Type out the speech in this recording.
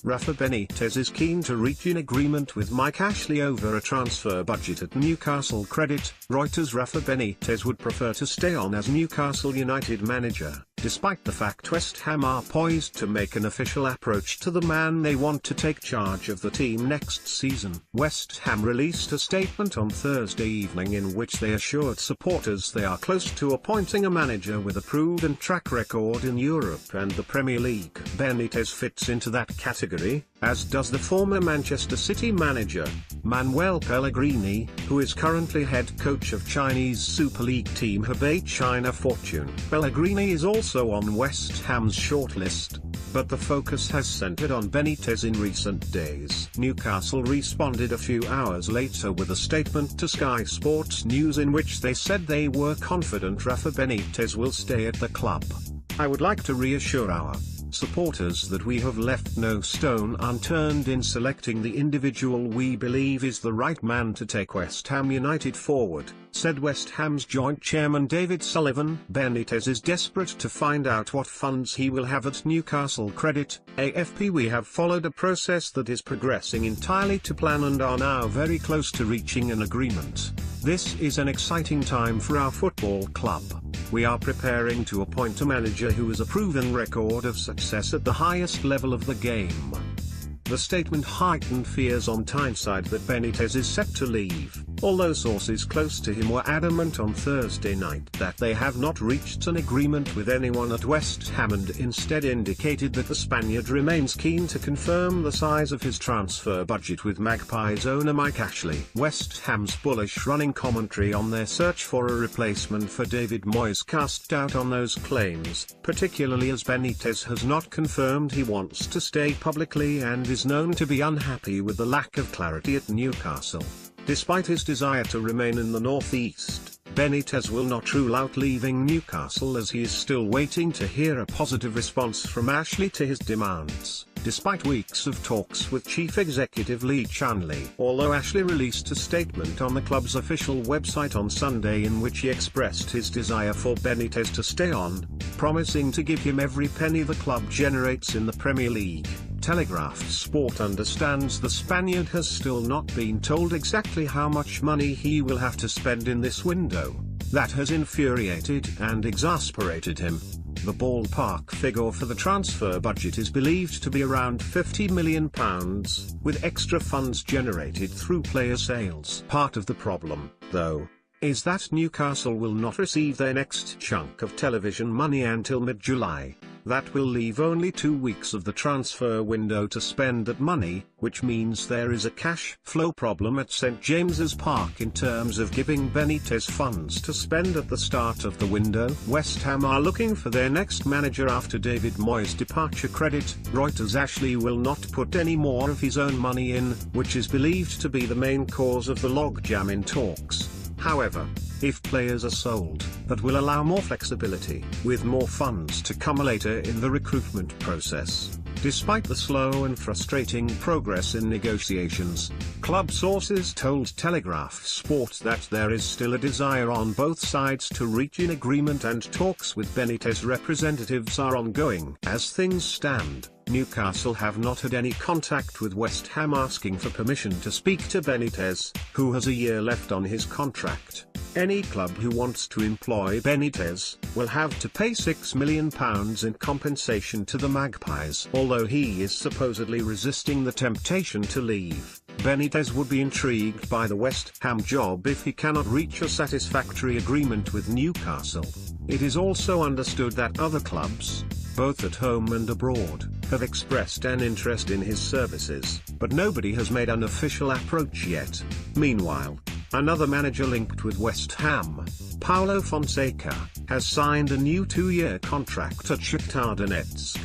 Rafa Benitez is keen to reach an agreement with Mike Ashley over a transfer budget at Newcastle Cred. Reuters. Rafa Benitez would prefer to stay on as Newcastle United manager, despite the fact West Ham are poised to make an official approach to the man they want to take charge of the team next season. West Ham released a statement on Thursday evening in which they assured supporters they are close to appointing a manager with a proven track record in Europe and the Premier League. Benitez fits into that category, as does the former Manchester City manager, Manuel Pellegrini, who is currently head coach of Chinese Super League team Hebei China Fortune. Pellegrini is also on West Ham's shortlist, but the focus has centered on Benitez in recent days. Newcastle responded a few hours later with a statement to Sky Sports News in which they said they were confident Rafa Benitez will stay at the club. "I would like to reassure our supporters that we have left no stone unturned in selecting the individual we believe is the right man to take West Ham United forward," said West Ham's joint chairman David Sullivan. Benitez is desperate to find out what funds he will have at Newcastle Cred. AFP. "We have followed a process that is progressing entirely to plan and are now very close to reaching an agreement. This is an exciting time for our football club. We are preparing to appoint a manager who has a proven record of success at the highest level of the game." The statement heightened fears on Tyneside that Benitez is set to leave, although sources close to him were adamant on Thursday night that they have not reached an agreement with anyone at West Ham and instead indicated that the Spaniard remains keen to confirm the size of his transfer budget with Magpies owner Mike Ashley. West Ham's bullish running commentary on their search for a replacement for David Moyes cast doubt on those claims, particularly as Benitez has not confirmed he wants to stay publicly and is known to be unhappy with the lack of clarity at Newcastle. Despite his desire to remain in the northeast, Benitez will not rule out leaving Newcastle as he is still waiting to hear a positive response from Ashley to his demands, despite weeks of talks with Chief Executive Lee Chanley. Although Ashley released a statement on the club's official website on Sunday in which he expressed his desire for Benitez to stay on, promising to give him every penny the club generates in the Premier League, Telegraph Sport understands the Spaniard has still not been told exactly how much money he will have to spend in this window. That has infuriated and exasperated him. The ballpark figure for the transfer budget is believed to be around £50 million, with extra funds generated through player sales. Part of the problem, though, is that Newcastle will not receive their next chunk of television money until mid-July. That will leave only 2 weeks of the transfer window to spend that money, which means there is a cash flow problem at St James's Park in terms of giving Benitez funds to spend at the start of the window. West Ham are looking for their next manager after David Moyes' departure. Reuters. Ashley will not put any more of his own money in, which is believed to be the main cause of the logjam in talks. However, if players are sold, that will allow more flexibility, with more funds to come later in the recruitment process. Despite the slow and frustrating progress in negotiations, club sources told Telegraph Sport that there is still a desire on both sides to reach an agreement and talks with Benitez representatives are ongoing. As things stand, Newcastle have not had any contact with West Ham asking for permission to speak to Benitez, who has a year left on his contract. Any club who wants to employ Benitez will have to pay £6 million in compensation to the Magpies. Although he is supposedly resisting the temptation to leave, Benitez would be intrigued by the West Ham job if he cannot reach a satisfactory agreement with Newcastle. It is also understood that other clubs, both at home and abroad, have expressed an interest in his services, but nobody has made an official approach yet. Meanwhile, another manager linked with West Ham, Paulo Fonseca, has signed a new 2-year contract at Shakhtar Donetsk.